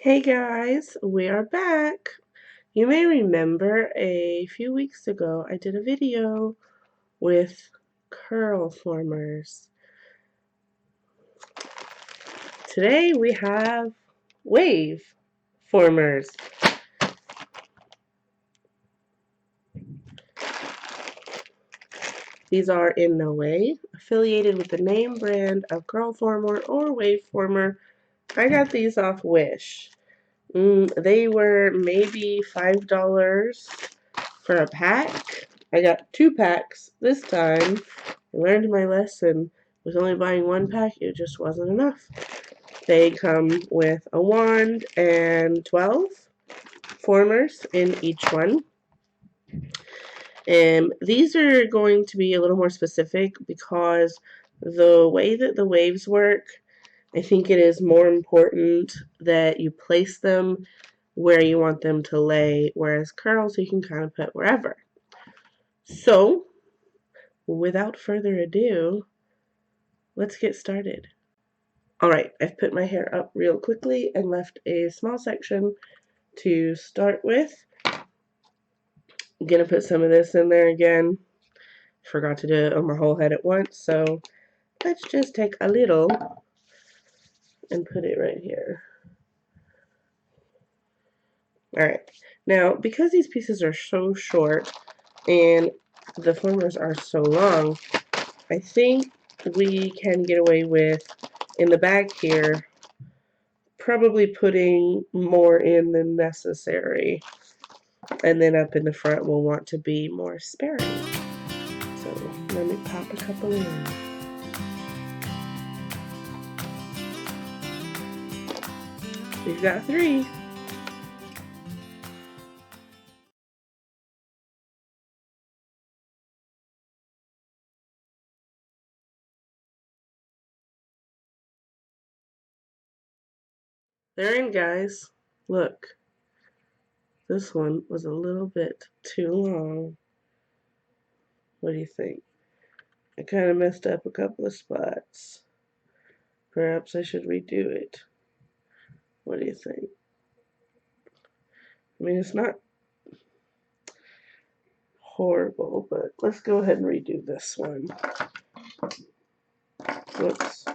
Hey guys, we are back. You may remember a few weeks ago I did a video with curl formers. Today we have wave formers. These are in no way affiliated with the name brand of curl former or wave former. I got these off Wish. They were maybe $5 for a pack. I got 2 packs this time. I learned my lesson. With only buying 1 pack, it just wasn't enough. They come with a wand and 12 formers in each one. And these are going to be a little more specific because the way that the waves work, I think it is more important that you place them where you want them to lay, whereas curls you can kind of put wherever. So, without further ado, let's get started. Alright, I've put my hair up real quickly and left a small section to start with. I'm gonna put some of this in there again. Forgot to do it on my whole head at once, so let's just take a little and put it right here. Alright, now because these pieces are so short and the formers are so long, I think we can get away with, in the back here, probably putting more in than necessary. And then up in the front we'll want to be more sparing. So let me pop a couple in. We've got 3. They're in, guys. Look. This one was a little bit too long. What do you think? I kind of messed up a couple of spots. Perhaps I should redo it. What do you think? I mean, it's not horrible, but let's go ahead and redo this one. Whoops.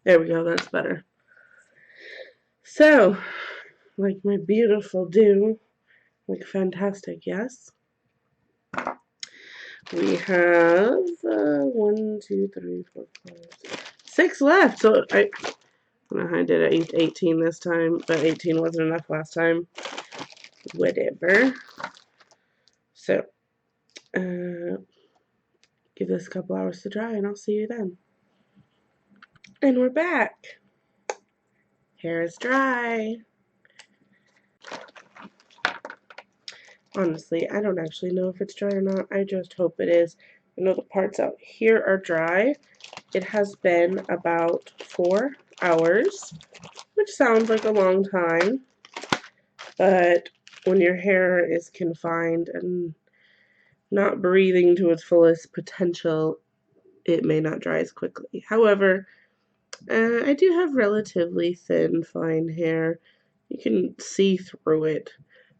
There we go, that's better. So, like my beautiful do, like fantastic, yes? We have 1, 2, 3, 4, 5, 6 left. So I don't know how I did 18 this time, but 18 wasn't enough last time. Whatever. So, give this a couple hours to dry and I'll see you then. And we're back. Hair is dry. Honestly, I don't actually know if it's dry or not. I just hope it is. I know the parts out here are dry. It has been about 4 hours, which sounds like a long time. But when your hair is confined and not breathing to its fullest potential, it may not dry as quickly. However, I do have relatively thin, fine hair. You can see through it.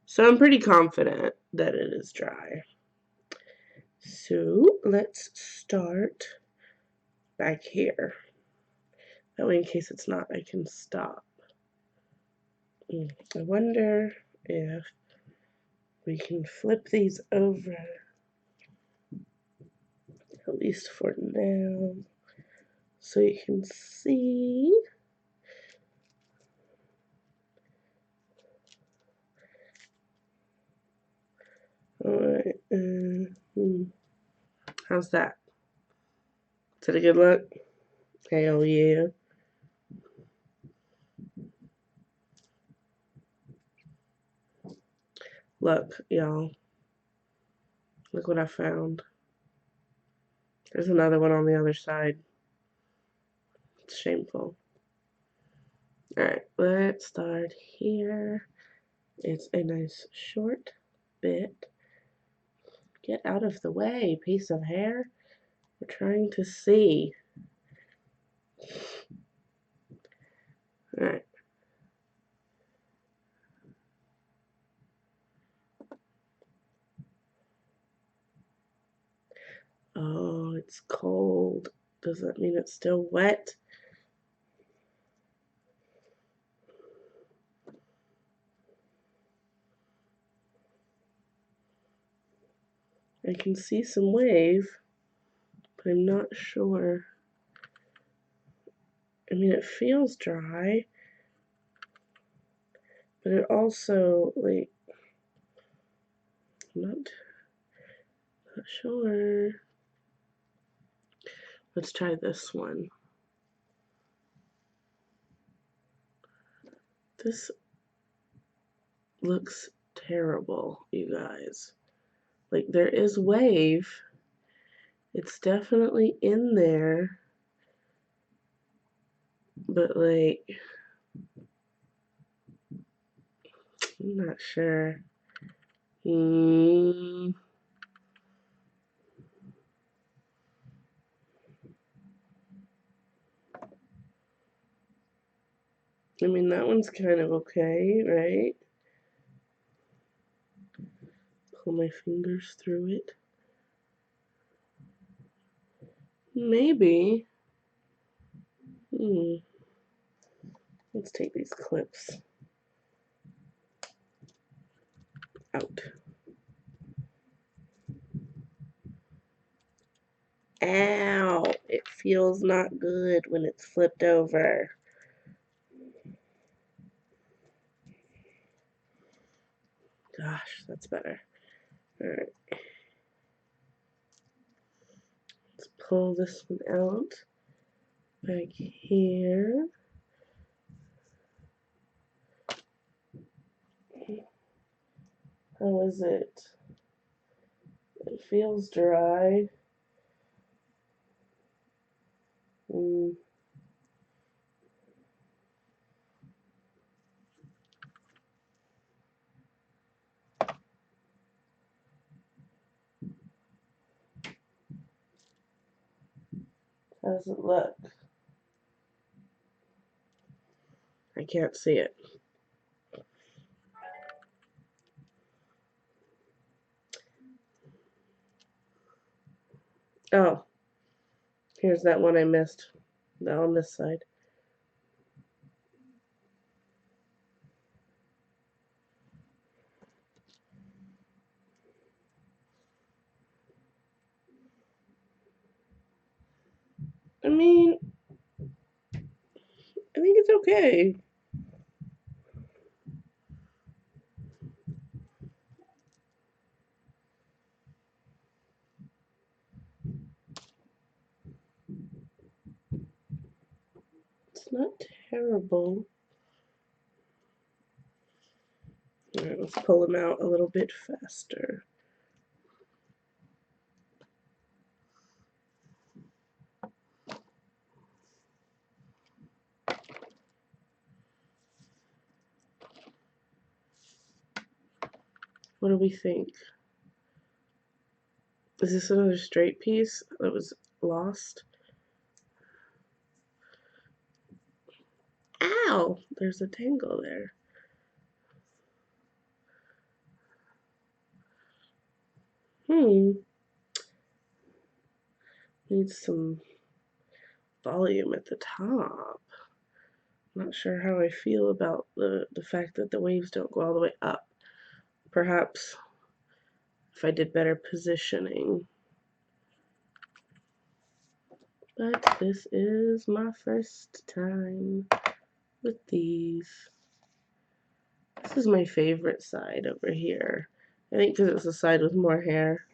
So I'm pretty confident that it is dry. So let's start back here. That way, in case it's not, I can stop. I wonder if we can flip these over, at least for now, so you can see. Alright, how's that? Is that a good look? Hell yeah. Look, y'all. Look what I found. There's another one on the other side. It's shameful. Alright, let's start here. It's a nice short bit. Get out of the way, piece of hair. We're trying to see. Alright. Oh, it's cold. Does that mean it's still wet? I can see some wave, but I'm not sure. I mean, it feels dry, but it also, like, I'm not sure. Let's try this one. This looks terrible, you guys. Like, there is wave. It's definitely in there. But, like, I'm not sure. I mean, that one's kind of okay, right? Pull my fingers through it. Maybe. Let's take these clips out. Ow! It feels not good when it's flipped over. Gosh, that's better. Alright. Let's pull this one out. Back here. How is it? It feels dry. How does it look? I can't see it. Oh, here's that one I missed. Now on this side. I mean, I think it's okay. It's not terrible. Alright, let's pull them out a little bit faster. What do we think? Is this another straight piece that was lost? Ow! There's a tangle there. Needs some volume at the top. Not sure how I feel about the fact that the waves don't go all the way up. Perhaps if I did better positioning. But this is my first time with these. This is my favorite side over here. I think because it's the side with more hair.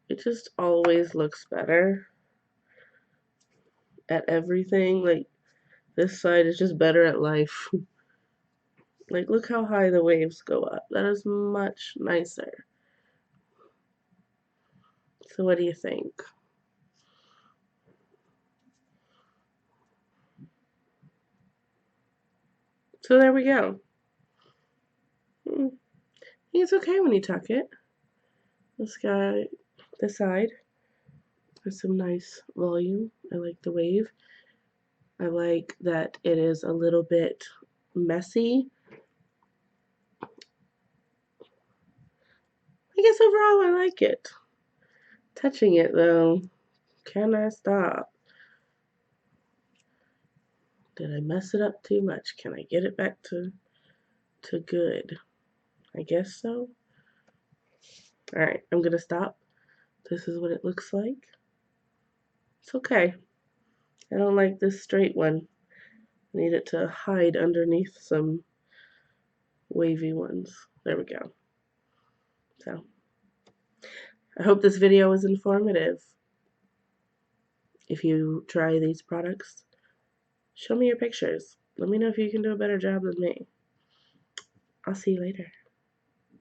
It just always looks better at everything. Like, this side is just better at life. Like, look how high the waves go up. That is much nicer. So what do you think? So there we go. It's okay when you tuck it. This guy, this side, has some nice volume. I like the wave. I like that it is a little bit messy. I guess overall I like it. Touching it though, can I stop? Did I mess it up too much? Can I get it back to good? I guess so. Alright, I'm gonna stop. This is what it looks like. It's okay. I don't like this straight one. I need it to hide underneath some wavy ones. There we go. So, I hope this video was informative. If you try these products, show me your pictures. Let me know if you can do a better job than me. I'll see you later.